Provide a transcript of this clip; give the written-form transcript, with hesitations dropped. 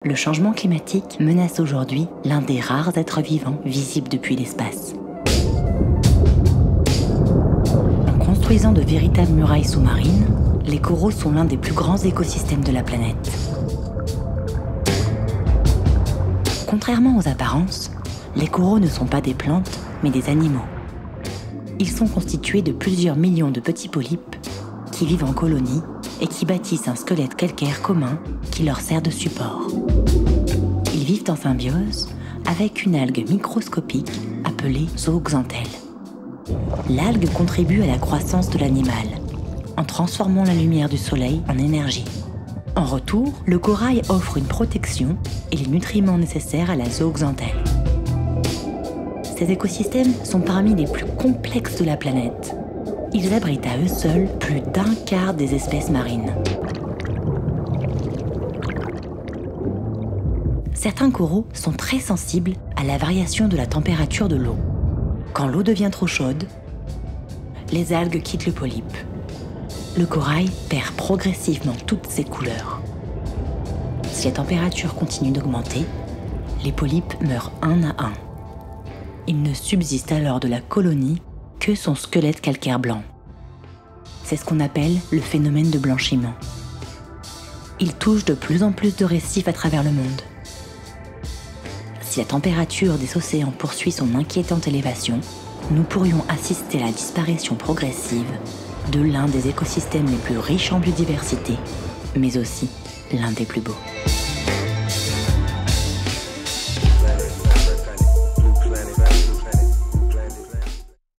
Le changement climatique menace aujourd'hui l'un des rares êtres vivants visibles depuis l'espace. En construisant de véritables murailles sous-marines, les coraux sont l'un des plus grands écosystèmes de la planète. Contrairement aux apparences, les coraux ne sont pas des plantes, mais des animaux. Ils sont constitués de plusieurs millions de petits polypes qui vivent en colonies et qui bâtissent un squelette calcaire commun qui leur sert de support. Ils vivent en symbiose avec une algue microscopique appelée zooxanthelle. L'algue contribue à la croissance de l'animal en transformant la lumière du soleil en énergie. En retour, le corail offre une protection et les nutriments nécessaires à la zooxanthelle. Ces écosystèmes sont parmi les plus complexes de la planète. Ils abritent à eux seuls plus d'un quart des espèces marines. Certains coraux sont très sensibles à la variation de la température de l'eau. Quand l'eau devient trop chaude, les algues quittent le polype. Le corail perd progressivement toutes ses couleurs. Si la température continue d'augmenter, les polypes meurent un à un. Il ne subsiste alors de la colonie que son squelette calcaire blanc. C'est ce qu'on appelle le phénomène de blanchiment. Il touche de plus en plus de récifs à travers le monde. Si la température des océans poursuit son inquiétante élévation, nous pourrions assister à la disparition progressive de l'un des écosystèmes les plus riches en biodiversité, mais aussi l'un des plus beaux.